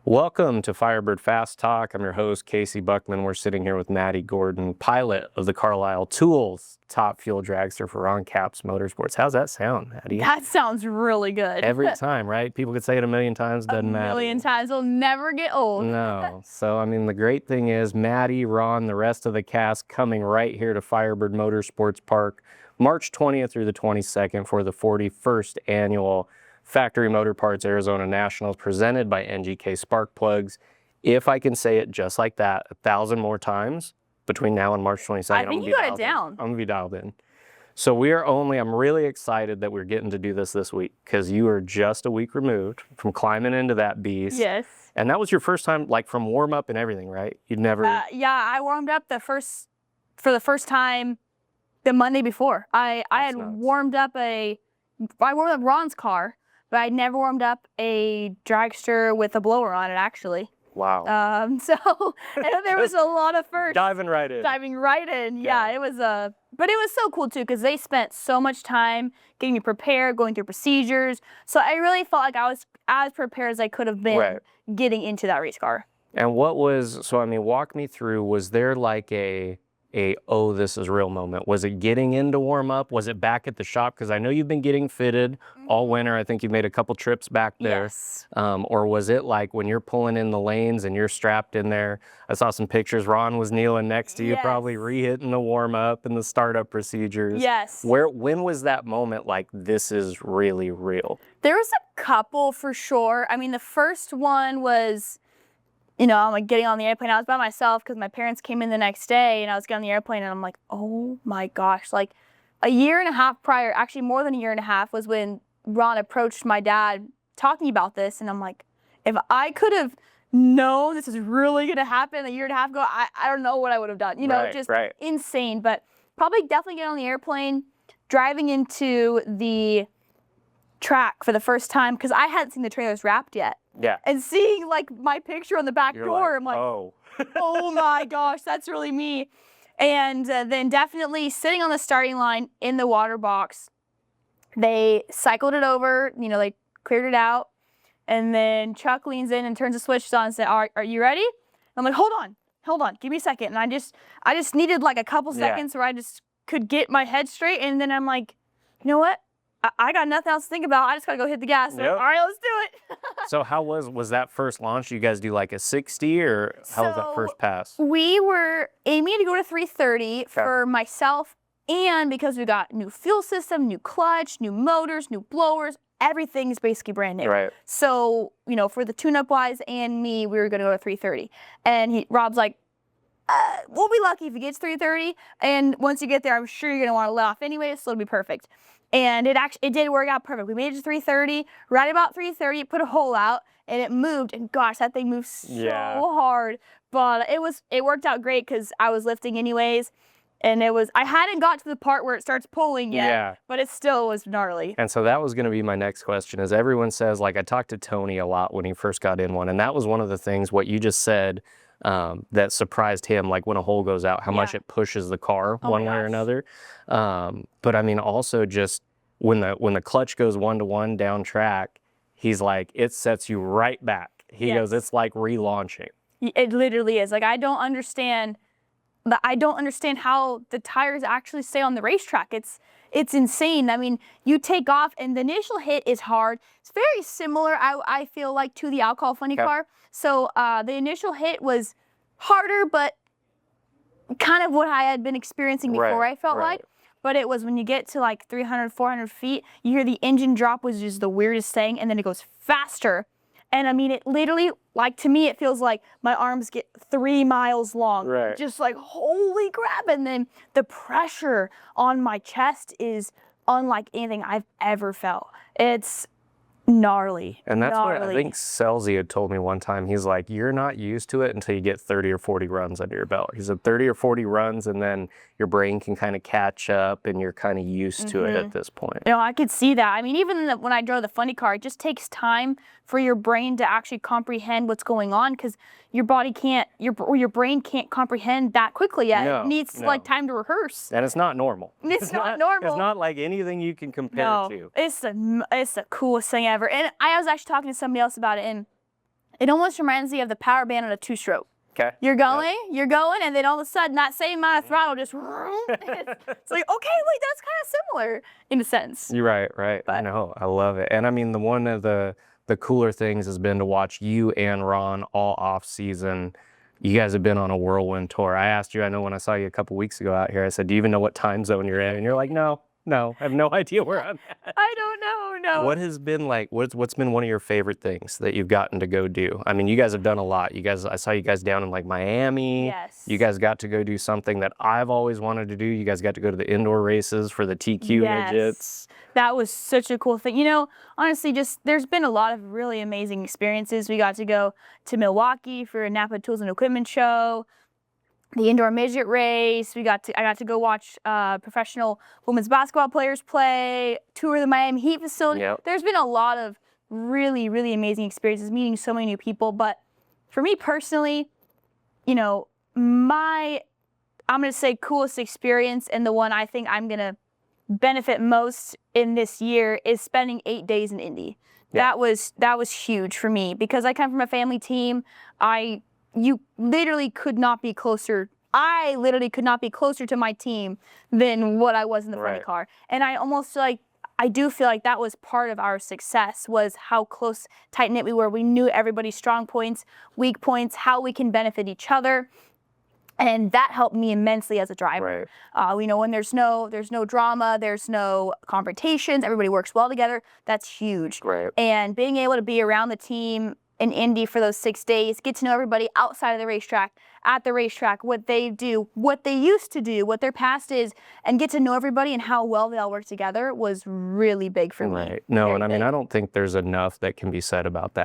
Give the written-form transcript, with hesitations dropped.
Welcome to Firebird Fast Talk. I'm your host, Casey Buckman. We're sitting here with Maddie Gordon, pilot of the Carlisle Tools top fuel dragster for Ron Capps Motorsports. How's that sound, Maddie? That sounds really good. Every time, right? People could say it a million times, doesn't matter. A million times, will never get old. No. So, I mean, the great thing is Maddie, Ron, the rest of the cast coming right here to Firebird Motorsports Park, March 20th through the 22nd for the 41st annual Factory Motor Parts Arizona Nationals presented by NGK Spark Plugs. If I can say it just like that 1,000 more times between now and March 22nd, I think you got it down. I'm gonna be dialed in. So I'm really excited that we're getting to do this week because you are just a week removed from climbing into that beast. Yes. And that was your first time, like from warm up and everything, right? You'd never. Yeah, I warmed up for the first time the Monday before. I warmed up Ron's car, but I'd never warmed up a dragster with a blower on it, actually. Wow. So there was a lot of firsts. Diving right in. Yeah, it was but it was so cool too because they spent so much time getting me prepared, going through procedures. So I really felt like I was as prepared as I could have been getting into that race car. And walk me through, was there like a oh, this is real moment? Was it getting into warm up? Was it back at the shop? Because I know you've been getting fitted all winter. I think you made a couple trips back there. Yes. Or was it like when you're pulling in the lanes and you're strapped in there? I saw some pictures. Ron was kneeling next to you, probably re-hitting the warm up and the startup procedures. Yes. When was that moment like this is really real? There was a couple for sure. I mean, the first one was, I'm like getting on the airplane. I was by myself because my parents came in the next day and I was getting on the airplane and I'm like, oh my gosh. Like a year and a half prior, actually more than a year and a half, was when Ron approached my dad talking about this. And I'm like, if I could have known this is really going to happen a year and a half ago, I don't know what I would have done. Insane. But probably definitely get on the airplane, driving into the track for the first time because I hadn't seen the trailers wrapped yet. Yeah. And seeing like my picture on the back door, I'm like, oh. Oh my gosh, that's really me. And then definitely sitting on the starting line in the water box, they cycled it over, they cleared it out. And then Chuck leans in and turns the switch on and said, are you ready? I'm like, hold on, give me a second. And I just needed like a couple seconds where I just could get my head straight. And then I'm like, you know what? I got nothing else to think about. I just got to go hit the gas. So, all right, let's do it. So how was that first launch? You guys do like a 60 or how was that first pass? We were aiming to go to 330 for myself, and because we got new fuel system, new clutch, new motors, new blowers, everything's basically brand new. Right. So, for the tune-up wise and me, we were going to go to 330. And Rob's like, we'll be lucky if it gets 330. And once you get there, I'm sure you're going to want to let off anyway, so it'll be perfect. And it did work out perfect. We made it to 330, right about 330, it put a hole out, and it moved. And gosh, that thing moved so hard. But it worked out great because I was lifting anyways. And I hadn't got to the part where it starts pulling yet, but it still was gnarly. And so that was going to be my next question, is everyone says, like I talked to Tony a lot when he first got in one, and that was one of the things, what you just said, that surprised him, like when a hole goes out, how much it pushes the car one way or another. But I mean, also just when the clutch goes 1-to-1 down track, he's like, it sets you right back. He goes, it's like relaunching. It literally is. Like, I don't understand how the tires actually stay on the racetrack. It's insane. I mean, you take off and the initial hit is hard. It's very similar, I feel like, to the Alcohol Funny car. So the initial hit was harder, but kind of what I had been experiencing before, I felt like. But it was when you get to like 300, 400 feet, you hear the engine drop, was just the weirdest thing, and then it goes faster. And I mean, it literally, like to me, it feels like my arms get 3 miles long. Right. Just like, holy crap. And then the pressure on my chest is unlike anything I've ever felt. It's gnarly. And that's what I think Selzy had told me one time. He's like, you're not used to it until you get 30 or 40 runs under your belt. He said 30 or 40 runs and then your brain can kind of catch up and you're kind of used to it at this point. I could see that. I mean, even when I drove the funny car, it just takes time for your brain to actually comprehend what's going on because your body can't, your brain can't comprehend that quickly yet. It needs like time to rehearse. And it's not normal. It's not normal. It's not like anything you can compare to. It's the coolest thing ever. And I was actually talking to somebody else about it, and It almost reminds me of the power band on a two-stroke. Okay. You're going, and then all of a sudden, that same amount of throttle just, it's like, okay, wait, that's kind of similar in a sense. You're right, right. I know, I love it. And I mean, one of the cooler things has been to watch you and Ron all off season. You guys have been on a whirlwind tour. I asked you, I know when I saw you a couple weeks ago out here, I said, do you even know what time zone you're in? And you're like, no, I have no idea where I'm at. I don't know, no. What has been like, what's been one of your favorite things that you've gotten to go do? I mean, you guys have done a lot. I saw you guys down in like Miami. Yes. You guys got to go do something that I've always wanted to do. You guys got to go to the indoor races for the TQ midgets. That was such a cool thing. You know, honestly, there's been a lot of really amazing experiences. We got to go to Milwaukee for a Napa Tools and Equipment show. The indoor midget race. I got to go watch professional women's basketball players play, tour the Miami Heat facility. Yep. There's been a lot of really, really amazing experiences, meeting so many new people. But for me personally, you know, I'm going to say coolest experience, and the one I think I'm going to benefit most in this year is spending 8 days in Indy. Yeah. That was huge for me because I come from a family team. You literally could not be closer. I literally could not be closer to my team than what I was in the front of the car. And I do feel like that was part of our success, was how close, tight-knit we were. We knew everybody's strong points, weak points, how we can benefit each other. And that helped me immensely as a driver. You know, when there's no drama, there's no confrontations, everybody works well together. That's huge. Right. And being able to be around the team in Indy for those 6 days, get to know everybody outside of the racetrack, at the racetrack, what they do, what they used to do, what their past is, and get to know everybody and how well they all work together was really big for me. Right. No, and I mean, I don't think there's enough that can be said about that.